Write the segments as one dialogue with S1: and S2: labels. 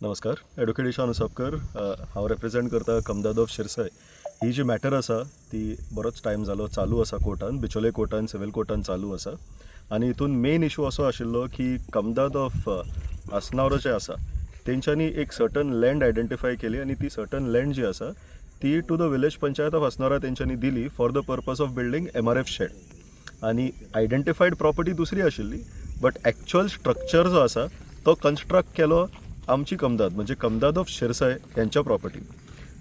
S1: नमस्कार. ॲडव्होकेट ईशान उसपकर. हांव रिप्रेझेंट करता कमदाद ऑफ शिरसाय. ही जी मॅटर आसा ती बरोच टायम जालो चालू आसा कोर्टान, बिचोले कोर्टान, सिव्हिल कोर्टान चालू आसा. आनी हितून मेन इशू असो आशिल्लो की कमदाद ऑफ आसनावरो जे आसा तेंच्यांनी एक सर्टन लँड आयडेंटिफाय केली आनी ती सर्टन लँड जी आसा ती to the village panchayat of Asanwara तेंच्यांनी दिली for the purpose of building MRF shed. आनी आयडेंटिफायड प्रॉपर्टी दुसरी आशिल्ली, बट एक्च्युअल स्ट्रक्चर जो आसा तो कन्स्ट्रक्ट केलो आमची कमदाद म्हणजे कमदाद ऑफ शिरसाय यांच्या प्रॉपर्टी.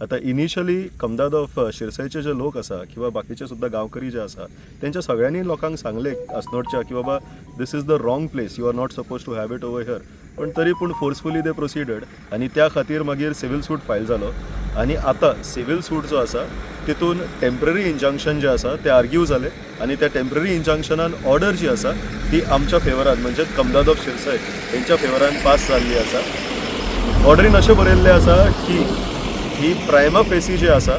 S1: आता इनिशियली कमदाद ऑफ शिरसायचे जे लोक आसा किंवा बाकीचे सुद्धा गांवकरी जे आसा तेंच्या सगळ्यांनी लोकांक सांगले आसनोडच्या की बाबा this is the wrong place, you are not suppose to have it over here. पण तरी पूण फोर्सफुली दे प्रोसिडेड आनी त्या खातीर मागीर सिव्हिल सूट फायल जालो. आनी आतां सिव्हिल सूट जो आसा तितून टेम्पररी इंजंक्शन जे आसा ते आर्ग्यू जाले आनी त्या टेम्पररी इंजंक्शनान ऑर्डर जी आसा ती आमच्या फेवरान म्हणजे कमदाद ऑफ शिरसाय तेंच्या फेवरान पास जाल्ली आसा. ऑर्डरीन अशें बरयल्लें आसा की ही प्रायमा फेसी जे आसा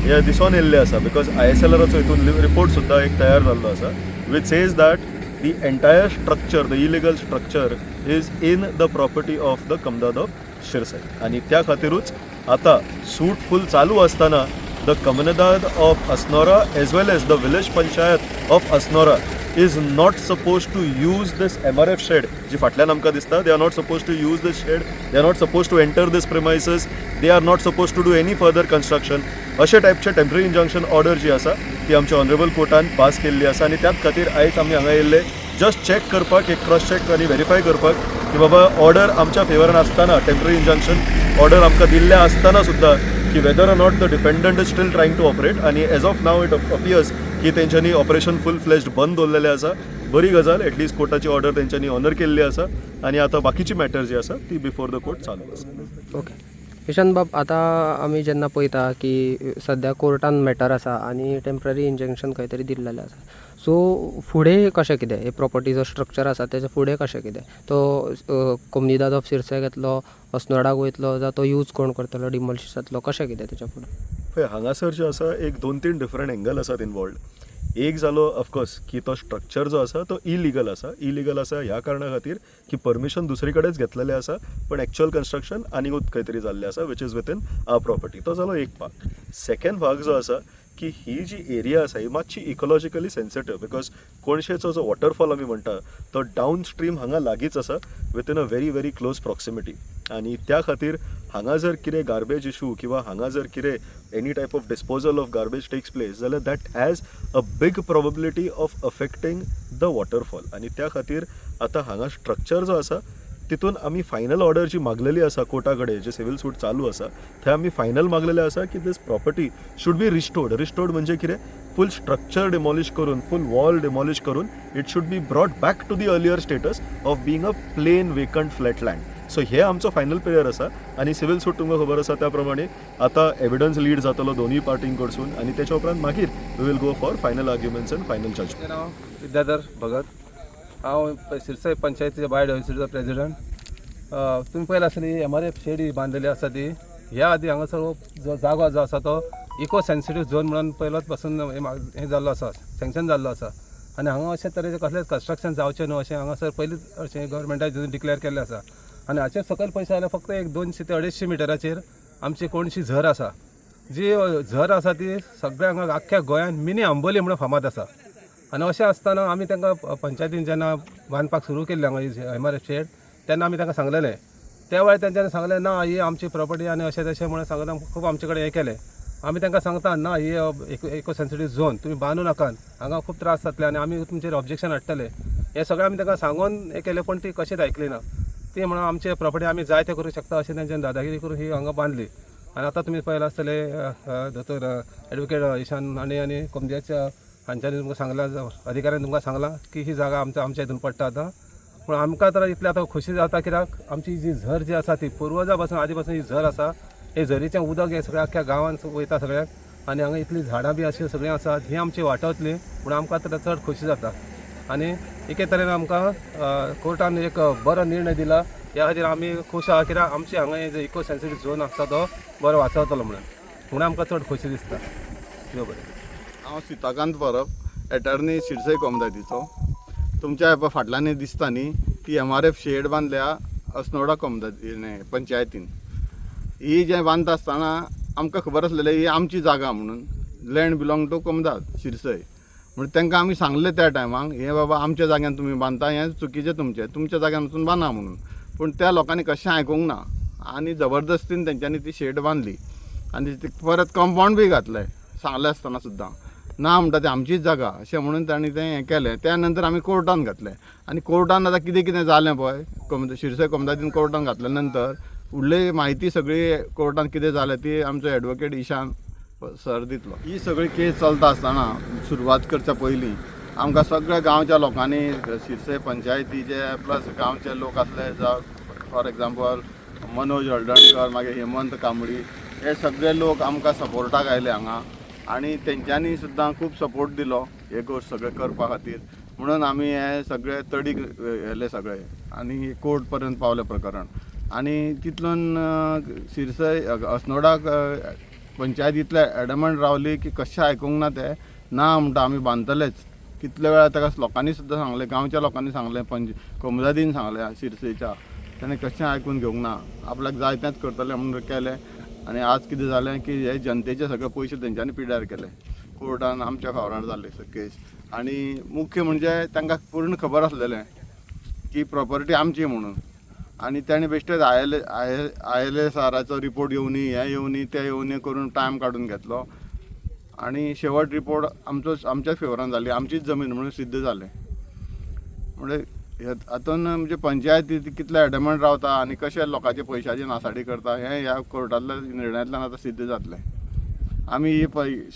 S1: हे दिसून येयल्लें आसा बिकॉज ISLRचो हितून रिपोर्ट सुद्दां एक तयार जाल्लो आसा which says that the entire structure, the illegal structure is in the property of the कमदाद ऑफ शिरसाय. आनी त्या खातीरूच आतां सूट फूल चालू आसतना द कमदाद of Asnora as well as the village panchayat of Asnora is not supposed to use this MRF shed. जी फाटल्यान आमकां दिसता they are not supposed to use this shed, they are not supposed to enter this premises, they are not supposed to do any further construction. अशे टायपचे temporary injunction order जी आसा ती आमच्या honourable कोर्टान pass केल्ली आसा आनी त्याच खातीर आयज आमी हांगा येयल्ले जस्ट चॅक करपाक, एक क्रॉस चॅक आनी व्हेरीफाय करपाक की बाबा ऑर्डर आमच्या फेवरान आसतना, टेम्पररी इंजंक्शन ऑर्डर आमकां दिल्ल्या आसतना सुद्दां की whether or not the defendant is still trying to operate. आनी as of now it appears की तेंच्यांनी ऑपरेशन फूल फ्लेज्ड बंद दवरलेलें आसा. बरी गजाल, एटलीस्ट कोर्टाची ऑर्डर तेंच्यांनी ऑनर केल्ली आसा आनी आतां बाकीची मॅटर जी आसा ती बिफोर द कोर्ट चालू आसा.
S2: ओके ईशान बाब, आतां आमी जेन्ना पळयता की सद्या कोर्टान मॅटर आसा आनी टेम्पररी इंजंक्शन खंय तरी दिल्लेलें आसा, सो फुडें कशें कितें हे प्रॉपर्टीचो स्ट्रक्चर आसा तेजे फुडें कशें कितें तो कमदाद ऑफ शिरसाय घेतलो, अस्नोडाक वयतलो, जावं तो यूज कोण करतलो, डिमोलिश जातलो, कशें कितें तेच्या फुडें?
S1: पळय, हांगासर जे आसा एक 2-3 डिफरंट एंगल आसात इनवॉल्ड. एक जालो ऑफकोर्स की तो स्ट्रक्चर जो आसा तो इलिगल आसा ह्या कारणां खातीर की परमिशन दुसरे कडेच घेतलेलें आसा पण एक्च्युअल कन्स्ट्रक्शन आनीकूच खंय तरी जाल्लें आसा which is within our property. तो जालो एक भाग. सेकंड भाग जो आसा की ही जी एरिया आसा ही मातशी इकोलॉजिकली सेन्सिटीव बिकॉज कोणशेचो जो वॉटरफॉल आमी म्हणटा तो डावन स्ट्रीम हांगा लागींच आसा within a very very close proximity. आनी त्या खातीर हांगा जर कितें गार्बेज इशू किंवा हांगा जर कितें any type of disposal of garbage takes place जाल्यार that has a big probability of affecting the waterfall. आनी त्या खातीर आतां हांगा स्ट्रक्चर जो आसा तितून आमी फायनल ऑर्डर जी मागलेली आसा कोर्टा कडेन, जे सिव्हिल सूट चालू आसा थंय आमी फायनल मागलेलें आसा की this property should be restored म्हणजे कितें फूल स्ट्रक्चर डिमॉलिश करून, फूल वॉल डिमॉलिश करून it should be brought back to the earlier status of being a plain vacant flat land. So हे आमचो फायनल प्रेयर आसा आनी सिव्हिल सूट तुमकां खबर आसा त्या प्रमाणे आतां एविडन्स लीड जातलो दोनूय पार्टीं कडसून आनी तेच्या उपरांत मागीर we will go for final arguments and final judgement.
S3: Vidyadhar Bhagat, हांव शिरसाय पंचायतीचे बायोडायवर्सिटीचो प्रेसिडेंट. तुम्ही पळयला आसली MRF शेड बांदलेली आसा ती ह्या आदी हांगासर जो जागो जो आसा तो इको सेन्सिटीव झोन म्हणून पयलोच पासून हे जाल्लो आसा, सँक्शन जाल्लो आसा. आनी हांगा अशें तरेचें कसलेंच कन्स्ट्रक्शन जावचें न्हू अशें हांगासर पयलींच अशें गव्हर्मेंटान डिक्लेअर केल्लें आसा. आनी हाचे सकयल पयशे जाल्यार फक्त एक 200 ते 250 मिटराचेर आमची कोणशी झर आसा. जी झर आसा ती सगळ्या हांगा आख्ख्या गोंयांत मिनी आंबोली म्हणून फामाद आसा. आनी अशें आसतना आमी तांकां पंचायतीन जेन्ना बांदपाक सुरू केल्लें हांगा MRF शेड तेन्ना आमी तांकां सांगलेलें. त्या वेळार तेंच्यांनी सांगलें ना ही आमची प्रॉपर्टी आनी अशें तशें म्हणून सांगलें. खूब आमचे कडेन हें केलें. आमी तांकां सांगता ना ही इको सेन्सिटीव झोन तुमी बांदूं नाकात, हांगा खूब त्रास जातले आनी आमी तुमचेर ऑब्जेक्शन हाडटले. हें सगळें आमी तांकां सांगून हें केलें पण ती कशींच आयकली ना. ती म्हणून आमचे प्रॉपर्टी आमी जाय तें करूंक शकता अशें तेंच्यांनी दादागिरी करून ही हांगा बांदली. आनी आतां तुमी पळयलां आसतले दोतोर ॲडव्होकेट ईशान आनी कमदाच्या हांच्यांनी तुमकां सांगलां, अधिकाऱ्यांनी तुमकां सांगलां की ही जागा आमच्या हितून पडटा आतां. पूण आमकां तर इतलें आतां खोशी जाता कित्याक आमची जी झर जी आसा ती पुर्वजां पासून आदी पासून ही झर आसा. हे झरीचें उदक हें सगळ्या आख्ख्या गांवांत वयता सगळ्याक आनी हांगा इतलीं झाडां बी अशीं सगळीं आसात ही आमची वाटावतली. पूण आमकां तर चड खोशी जाता आनी एके तरेन आमकां कोर्टान एक बरो निर्णय दिला. ह्या खातीर आमी खूश आहा कित्याक आमचे हांगा हे जो इको सेन्सिटीव झोन आसा तो बरो वाचवतलो म्हणून आमकां चड खोशी दिसता. देव बरें.
S4: हांव सिताकांत परब, एटर्नी शिरसाय कमदादीचो. तुमच्या फाटल्यान दिसता न्ही ती MRF शेड बांदल्या अस्नोडा पंचायतीन ही जे बांदता आसतना आमकां खबर आसलेलें ही आमची जागा म्हणून लँड बिलोंग टू कमदाद शिरसय म्हणजे तांकां आमी सांगलें त्या टायमाक हे बाबा आमच्या जाग्यान तुमी बांदता हें चुकीचें तुमच्या जाग्यान वचून बांदा म्हणून पूण त्या लोकांनी कशें आयकूंक ना आनी जबरदस्तीन तेंच्यांनी ती शेड बांदली आनी ती परत कंपाऊंड बी घातलें सांगलें आसतना सुद्दां ना म्हणटा ती आमचीच जागा अशें म्हणून तांणी तें हें केलें त्या नंतर आमी कोर्टान घातलें आनी कोर्टान आतां कितें कितें जालें पळय शिरसय कमदादीन कोर्टान घातल्या नंतर उरली म्हायती सगळी कोर्टान कितें जालें ती आमचो एडवोकेट ईशान सर दितलो ही सगळी केस चलता आसतना सुरवात करच्या पयलीं आमकां सगळ्या गांवच्या लोकांनी शिरसय पंचायतीचे प्लस गांवचे लोक आसले जावं फॉर एग्जाम्पल मनोज हळदणकर मागीर हेमंत कांबळी हे सगळे लोक आमकां सपोर्टाक आयले हांगा आनी तेंच्यांनी सुद्दां खूब सपोर्ट दिलो हे गोश्ट सगळे करपा खातीर म्हणून आमी हे सगळे तडीक व्हेले सगळे आनी कोर्ट पर्यंत पावले प्रकरण आनी तितून शिरसय अस्नोडा पंचायतींतले एडमंट रावली की कशें आयकूंक ना ते ना म्हणटा आमी बांदतलेच कितले वेळा ताका लोकांनी सुद्दां सांगलें गांवच्या लोकांनी सांगलें कमदादीन सांगलें शिरसयच्या ताणें कशें आयकून घेवंक ना आपल्याक जाय तेंच करतलें म्हणून केलें आनी आज कितें जालें की हे जनतेचे सगळे पयशे तेंच्यांनी पिड्यार केले कोर्टान आमच्या फावरार जाल्ली केस आनी मुख्य म्हणजे तांकां पूर्ण खबर आसलेलें की प्रॉपर्टी आमची म्हणून आनी ताणें बेश्टेच ILSRचो रिपोर्ट येवनी हे येवनी ते येवनी करून टायम काडून घेतलो आनी शेवट रिपोर्ट आमच्याच फेवरान जाली आमचीच जमीन म्हणून सिद्ध जालें म्हणजे हातून म्हणजे पंचायती कितले एडमंट रावता आनी कशे लोकांचे पयशांची नासाडी करता हें ह्या कोर्टांतल्या निर्णयांतल्यान आतां सिद्ध जातलें आमी ही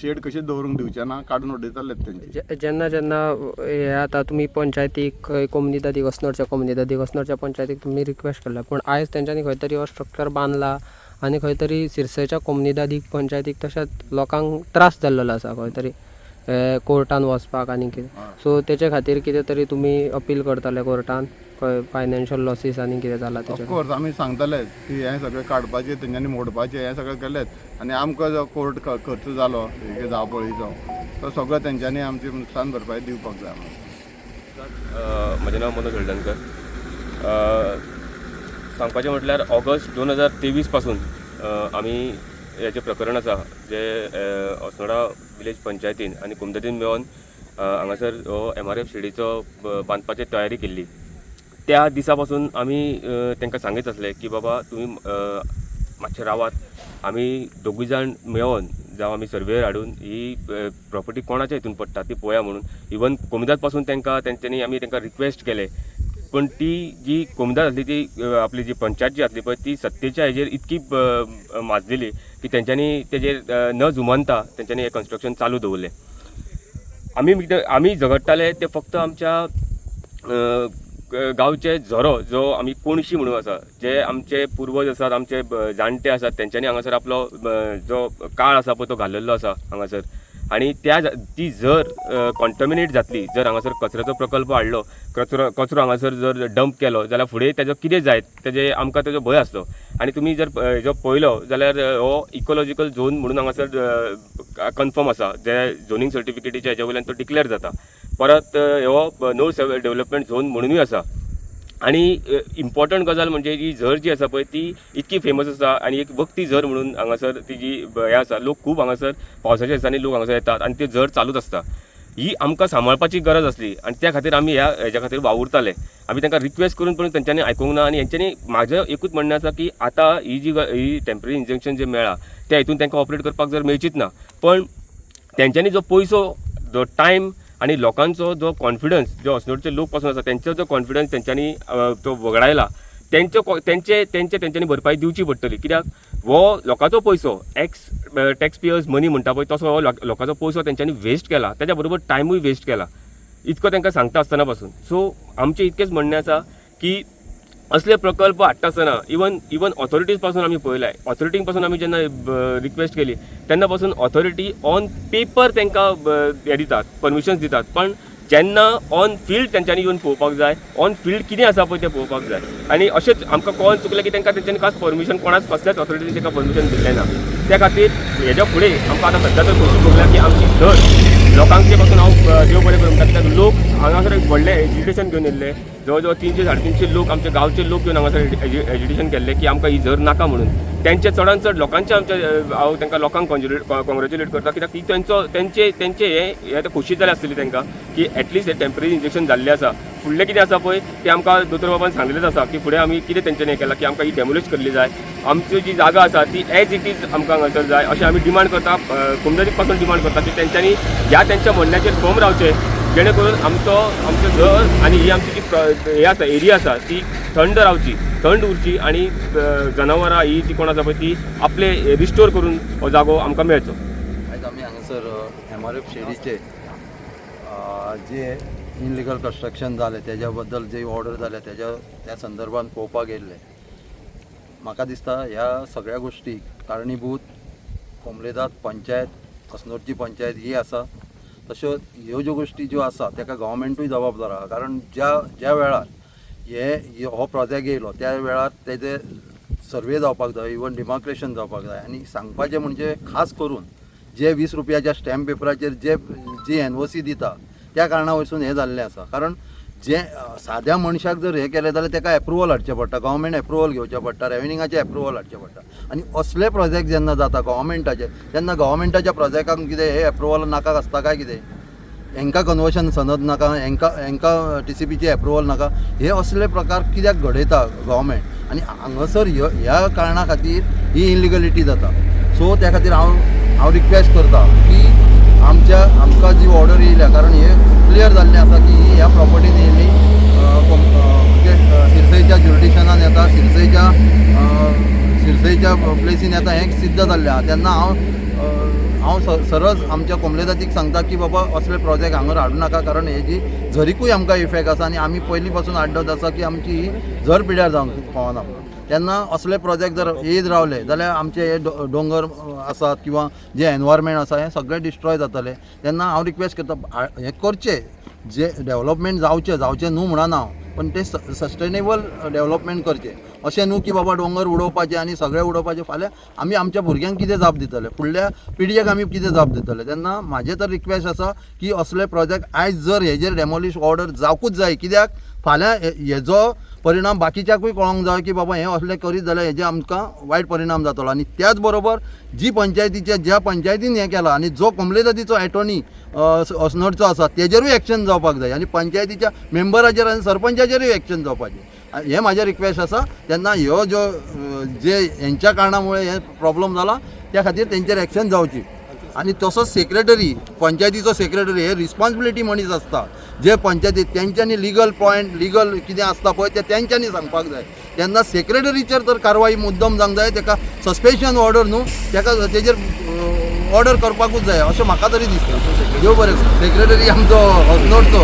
S4: शेड कशी दवरूंक दिवचे ना काडून उडयतलेच तेंची
S2: जेन्ना जेन्ना हे आतां तुमी पंचायतीक खंय कम्युनिदादीक अस्नोडच्या पंचायतीक तुमी रिक्वेस्ट केला पूण आयज तेंच्यांनी खंय तरी हो स्ट्रक्चर बांदला आनी खंय तरी शिरसयच्या कम्युनिदादीक पंचायतीक तशेंच लोकांक त्रास जाल्लो आसा खंय तरी कोर्टान वचपाक आनी कितें सो तेचे खातीर कितें तरी तुमी अपील करतले कोर्टान खंय फायनान्शियल लॉसीस आनी कितें जाला तेचे
S4: ऑफकोर्स आमी सांगतलेच की हें सगळें काडपाचें तेंच्यांनी मोडपाचें हें सगळें केलेंच आनी आमकां जो कोर्ट खर्च जालो हे जावपळीचो तो सगळो तेंच्यांनी आमची नुकसान भरपाय दिवपाक जाय
S5: म्हजें नांव मनोज हळदणकर सांगपाचें म्हटल्यार ऑगस्ट 2023 पासून आमी हें जें प्रकरण आसा जें अस्नोडा विलेज पंचायतीन आनी कुमदादीन मेळोन हांगासर हो MRF शेडीचो बांदपाची तयारी केल्ली त्या दिसा पासून आमी तांकां सांगीत आसले की बाबा तुमी मातशे रावात आमी दोगूय जाण मेळोन जावं आमी सर्वेयर हाडून ही प्रॉपर्टी कोणाच्या हितून पडटा ती पळोवया म्हणून इवन कोमिदाद पासून तेंच्यांनी आमी तांकां रिक्वेस्ट केले पण ती जी कोमिदाद आसली ती आपली जी पंचायत जी आसली पळय ती सत्तेच्या हेजेर इतकी माजलेली की तेंच्यांनी तेजेर न जुमानता तेंच्यांनी हें कन्स्ट्रक्शन चालू दवरलें आमी झगडटाले ते फक्त आमच्या गांवचे झरो जो आमी कोणशी म्हणून आसा जे आमचे पुर्वज आसात आमचे जाणटे आसात तेंच्यांनी हांगासर आपलो जो काळ आसा पळय तो घाललेलो आसा हांगासर आनी ती जर कॉन्टॅमिनेट जातली जर हांगासर कचऱ्याचो प्रकल्प हाडलो कचरो हांगासर जर डंप केलो जाल्यार फुडें तेजो कितें जायत तेजे आमकां तेजो भंय आसलो आनी तुमी जर हेजो पळयलो जाल्यार हो इकोलॉजिकल झोन म्हणून हांगासर कन्फर्म आसा जे झोनींग सर्टिफिकेटीच्या हेज्या वयल्यान तो डिक्लेअर जाता परत हो नो डेव्हलपमेंट झोन म्हणूनूय आसा आनी इम्पॉर्टंट गजाल म्हणजे ही झर जी आसा पळय ती इतकी फेमस आसा आनी एक वक्ती झर म्हणून हांगासर ती जी हें आसा लोक खूब हांगासर पावसाच्या दिसांनी लोक हांगासर येतात आनी ती झर चालूच आसता ही आमकां सांबाळपाची गरज आसली आनी त्या खातीर आमी हेज्या खातीर वावुरताले आमी तांकां रिक्वेस्ट करून पण तेंच्यांनी आयकूंक ना आनी हेंच्यांनी म्हाजें एकूच म्हणणें आसा की आतां ही टेम्पररी इंजेक्शन जें मेळ्ळा त्या हितून तांकां ऑपरेट करपाक जर मेळचीच ना पण तेंच्यांनी जो पयसो जो टायम आनी लोकांचो जो कॉन्फिडन्स जो अस्नोडचे लोक पासून आसा तेंचो जो कॉन्फिडन्स तेंच्यांनी तो वगडायला तेंच्यांनी भरपाई दिवची पडटली कित्याक हो लोकांचो पयसो टॅक्स पेयर्स मनी म्हणटा पळय तसो हो लोकांचो पयसो तेंच्यांनी वेस्ट केला तेच्या बरोबर टायमूय वेस्ट केला इतको तांकां सांगता आसतना पासून सो आमचें इतकेंच म्हणणें आसा की असले प्रकल्प हाडटा आसतना इवन ऑथॉरिटीज पासून आमी पळयलाय ऑथॉरिटींग पासून आमी जेन्ना रिक्वेस्ट केली तेन्ना पासून ऑथॉरिटी ऑन पेपर तांकां हे दितात परमिशन्स दितात पण जेन्ना ऑन फिल्ड तेंच्यांनी येवन पळोवपाक जाय ऑन फिल्ड कितें आसा पळय तें पळोवपाक जाय आनी अशेंच आमकां कळोन चुकलें की तेंच्यांनी खास परमिशन कोणाच कसल्याच ऑथॉरिटीन तांकां परमिशन दिल्लें ना त्या खातीर हेज्या फुडें आमकां आतां सध्या तर खोशी भोगल्या की आमची झर लोकांचे पासून हांव देव बरें करूं म्हणटा कित्याक लोक हांगासर एक व्हडलें एज्युकेशन घेवन येयल्ले जवळ जवळ 300-350 लोक आमचे गांवचे लोक येवन हांगासर एज्युकेशन केल्ले की आमकां ही झर नाका म्हणून तेंचे चडांत चड लोकांचे आमचे हांव तांकां लोकांक कॉंग्रेच्युलेट करता कित्याक ती तेंचे हे खोशी जाले आसतली तांकां की एटलिस्ट हे टेम्पररी इंजेक्शन जाल्लें आसा फुडलें कितें आसा पळय तें आमकां दोतोर बाबान सांगलेलेच आसा की फुडें आमी कितें तेंच्यांनी हें केलां की आमकां ही डेमोलिश करली जाय आमची जी जागा आसा ती एज इट इज आमकां हांगासर जाय अशें आमी डिमांड करता कुमदादीक पासून डिमांड करता की तेंच्यांनी ह्या तेंच्या म्हणण्याचेर फर्म रावचे जेणे करून आमचो घर आनी ही आमची जी हे आसा एरिया आसा ती थंड रावची थंड उरची आनी जनावरां ही जी कोण आसा पळय ती आपले रिस्टोर करून हो जागो आमकां मेळचो.
S6: आयज आमी हांगासर MRF शेडीचे जे इनलिगल कन्स्ट्रक्शन जालें तेज्या बद्दल जी ऑर्डर जाल्या त्या संदर्भात पळोवपाक येयल्ले. म्हाका दिसता ह्या सगळ्या गोष्टीक कारणीभूत कोमलेदाद पंचायत अस्नोरची पंचायत ही आसा तश्यो ह्यो ज्यो गोष्टी ज्यो आसा ताका गव्हर्मेंटूय जबाबदार आहा कारण ज्या वेळार हो प्रोजेक्ट येयलो त्या वेळार तेजे सर्वे जावपाक जाय इवन डिमार्केशन जावपाक जाय आनी सांगपाचें म्हणजे खास करून जे 20 रुपयाच्या स्टॅम्प पेपराचेर जी NOC दिता त्या कारणां वयरसून हें जाल्लें आसा कारण जे साद्या मनशाक जर हें केलें जाल्यार ताका एप्रुवल हाडचें पडटा गव्हर्मेंट एप्रुवल घेवचें पडटा रेव्हेन्यूचे एप्रुवल हाडचें पडटा आनी असले प्रोजेक्ट जेन्ना जाता गव्हर्मेंटाचे तेन्ना गव्हर्मेंटाच्या प्रोजेक्टाक कितें हे एप्रुवल नाका आसता काय कितें हांकां कन्वर्शन सनद नाका हांकां TCPची एप्रुवल नाका हे असले प्रकार कित्याक घडयता गव्हर्मेंट आनी हांगासर ह्या कारणां खातीर ही इनलिगलिटी जाता. सो त्या खातीर हांव रिक्वेस्ट करता की आमकां जी ऑर्डर येयल्या कारण हे क्लियर जाल्लें आसा की ही ह्या प्रॉपर्टीन येयल्ली शिरसयच्या ज्युरिडिक्शनान येता शिरसयच्या प्लेसीन येता हें सिद्ध जाल्लें आहा तेन्ना हांव सरस आमच्या कोमलेदातीक सांगता की बाबा असले प्रोजेक्ट हांगर हाडूं नाका कारण हेजी झरीकूय आमकां इफेक्ट आसा आनी आमी पयलीं पासून आड्डत आसा की आमची ही झर पिड्यार जावंक फावना तेन्ना असले प्रोजेक्ट जर येत रावले जाल्यार आमचे हे दोंगर आसात किंवा जे एनवायरमेंट आसा हें सगळें डिस्ट्रॉय जातलें तेन्ना हांव रिक्वेस्ट करता हें करचें जे डेवलपमेंट जावचें न्हू म्हणना हांव पण ते सस्टेनेबल डेवलपमेंट करचें अशें न्हू की बाबा दोंगर उडोवपाचे आनी सगळें उडोवपाचें फाल्यां आमी आमच्या भुरग्यांक कितें जाप दितले फुडल्या पिळगेक आमी कितें जाप दितले तेन्ना म्हाजें तर रिक्वेस्ट आसा की असले प्रोजेक्ट आयज जर हेजेर डेमोलिश ऑर्डर जावकूच जाय कित्याक फाल्यां हेजो परिणाम बाकीच्याकूय कळोंक जाय की बाबा हें असलें करीत जाल्यार हेजे आमकां वायट परिणाम जातलो आनी त्याच बरोबर ज्या पंचायतीन हें केलां आनी जो कोमलेदातीचो एटॉर्नी अस्नोरचो आसा तेजेरूय एक्शन जावपाक जाय आनी पंचायतीच्या मेंबराचेर आनी सरपंचाचेरूय एक्शन जावपाचें हें म्हाजें रिक्वेस्ट आसा तेन्ना ह्यो जे हेंच्या कारणामुळे हे प्रॉब्लम जाला त्या खातीर तेंचेर एक्शन जावची आनी तसोच सेक्रेटरी पंचायतीचो सेक्रेटरी हे रिस्पॉन्सिबिलिटी मनीस आसता जे पंचायती तेंच्यांनी लीगल कितें आसता पळय तें तेंच्यांनी सांगपाक जाय तेन्ना सेक्रेटरीचेर तर कारवाई मुद्दम जावंक जाय तेका सस्पेन्शन ऑर्डर न्हू तेका तेजेर ऑर्डर करपाकूच जाय अशें म्हाका तरी दिसता देव बरें सेक्रेटरी आमचो अस्नोरचो